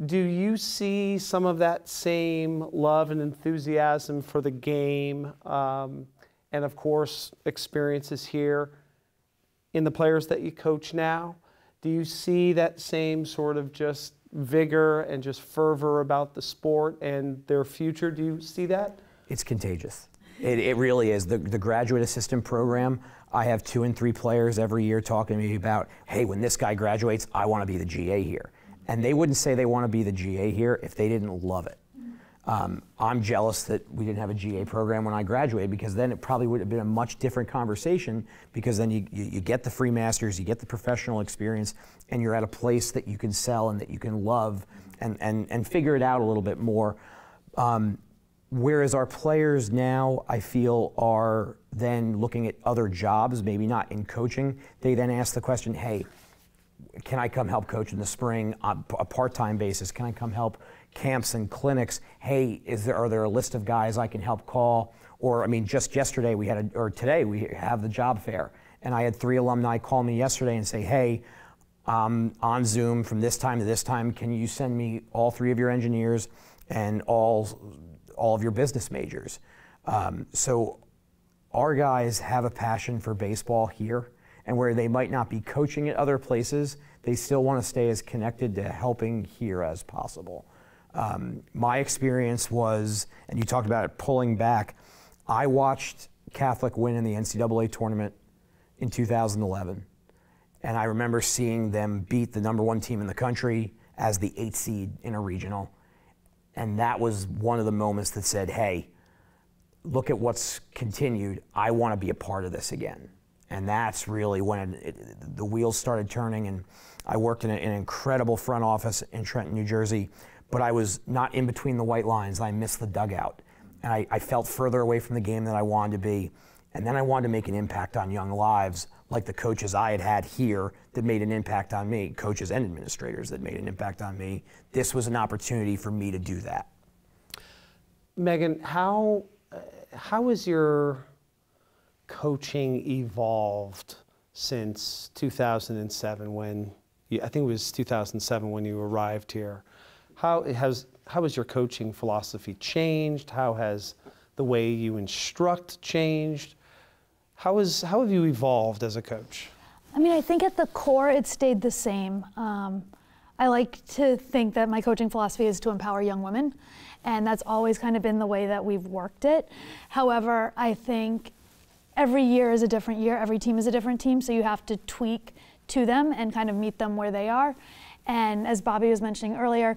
Do you see some of that same love and enthusiasm for the game, and of course, experiences here in the players that you coach now? Do you see that same sort of just vigor and just fervor about the sport and their future? Do you see that? It's contagious. It really is. The graduate assistant program, I have 2 and 3 players every year talking to me about, hey, when this guy graduates, I want to be the GA here. And they wouldn't say they want to be the GA here if they didn't love it. I'm jealous that we didn't have a GA program when I graduated, because then it probably would have been a much different conversation, because then you get the free masters, you get the professional experience, and you're at a place that you can sell and that you can love and figure it out a little bit more. Whereas our players now, I feel, are then looking at other jobs, maybe not in coaching. They then ask the question, hey, can I come help coach in the spring on a part-time basis? Can I come help camps and clinics? Hey, are there a list of guys I can help call? Or, I mean, just yesterday today we have the job fair, and I had 3 alumni call me yesterday and say, hey, on Zoom from this time to this time, can you send me all 3 of your engineers and all of your business majors? So our guys have a passion for baseball here, and where they might not be coaching at other places, they still want to stay as connected to helping here as possible. My experience was, and you talked about it pulling back, I watched Catholic win in the NCAA tournament in 2011, and I remember seeing them beat the #1 team in the country as the 8th seed in a regional. And that was one of the moments that said, hey, look at what's continued. I want to be a part of this again. And that's really when the wheels started turning. And I worked in an incredible front office in Trenton, New Jersey, but I was not in between the white lines. I missed the dugout. And I felt further away from the game than I wanted to be. And then I wanted to make an impact on young lives, like the coaches I had here that made an impact on me, coaches and administrators that made an impact on me. This was an opportunity for me to do that. Meghan, how has your coaching evolved since 2007 when, I think it was 2007 when you arrived here? How has your coaching philosophy changed? How has the way you instruct changed? How have you evolved as a coach? I mean, I think at the core it stayed the same. I like to think that my coaching philosophy is to empower young women, and that's always kind of been the way that we've worked it. However, I think every year is a different year, every team is a different team, so you have to tweak to them and kind of meet them where they are. And as Bobby was mentioning earlier,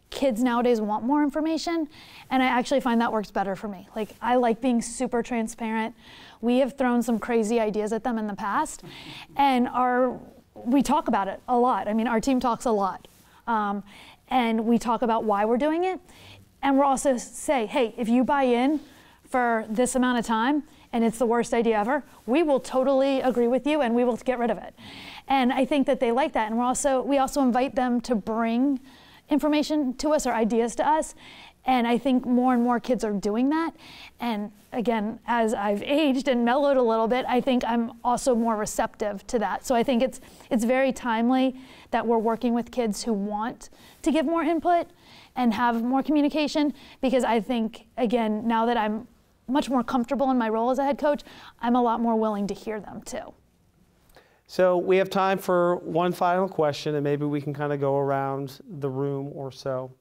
kids nowadays want more information, and I actually find that works better for me. Like, I like being super transparent. We have thrown some crazy ideas at them in the past, and we talk about it a lot. I mean, our team talks a lot, and we talk about why we're doing it, and we'll also say, hey, if you buy in for this amount of time and it's the worst idea ever, we will totally agree with you and we will get rid of it. And I think that they like that, and we also invite them to bring information to us or ideas to us, and I think more and more kids are doing that. And again, as I've aged and mellowed a little bit, I think I'm also more receptive to that. So I think it's very timely that we're working with kids who want to give more input and have more communication, because I think, again, now that I'm much more comfortable in my role as a head coach, I'm a lot more willing to hear them too. So we have time for one final question, and maybe we can kind of go around the room or so.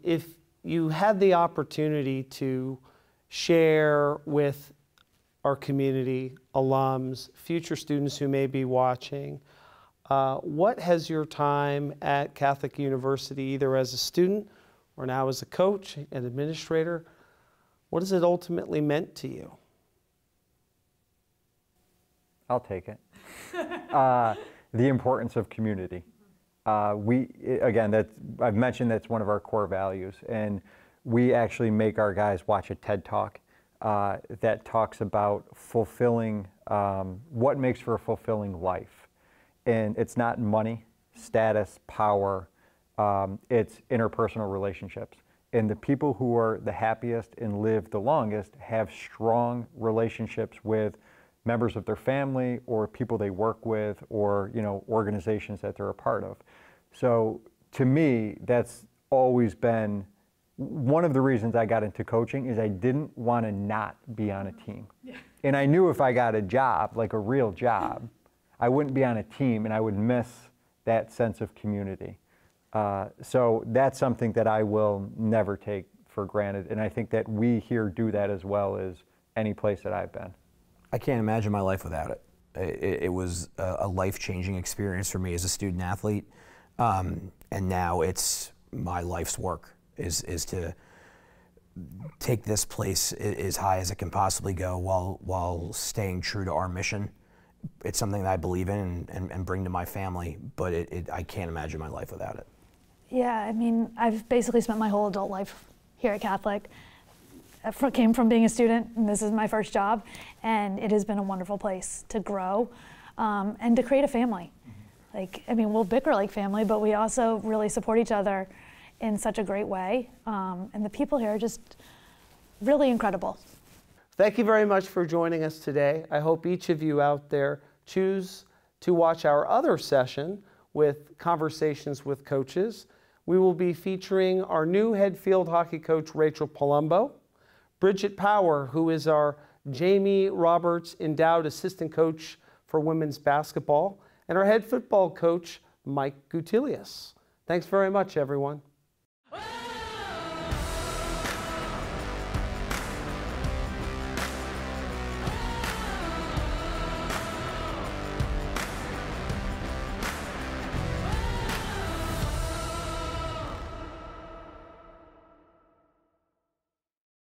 If you had the opportunity to share with our community, alums, future students who may be watching, what has your time at Catholic University, either as a student or now as a coach and administrator, what has it ultimately meant to you? I'll take it. The importance of community. I've mentioned that's one of our core values, and we actually make our guys watch a TED Talk that talks about fulfilling, what makes for a fulfilling life. And it's not money, status, power, it's interpersonal relationships. And the people who are the happiest and live the longest have strong relationships with members of their family or people they work with, or organizations that they're a part of. So to me, that's always been one of the reasons I got into coaching, is I didn't want to not be on a team. Yeah. And I knew if I got a job, like a real job, I wouldn't be on a team and I would miss that sense of community. So that's something that I will never take for granted. And I think that we here do that as well as any place that I've been. I can't imagine my life without it. It was a life-changing experience for me as a student athlete. And now it's my life's work is to take this place as high as it can possibly go while staying true to our mission. It's something that I believe in and bring to my family, but I can't imagine my life without it. Yeah, I mean, I've basically spent my whole adult life here at Catholic. I came from being a student, and this is my first job, and it has been a wonderful place to grow and to create a family. Like, I mean, we'll bicker like family, but we also really support each other in such a great way. And the people here are just really incredible. Thank you very much for joining us today. I hope each of you out there choose to watch our other session with Conversations with Coaches. We will be featuring our new head field hockey coach, Rachel Palumbo, Bridget Power, who is our Jamie Roberts Endowed Assistant Coach for women's basketball, and our head football coach, Mike Gutilius. Thanks very much, everyone.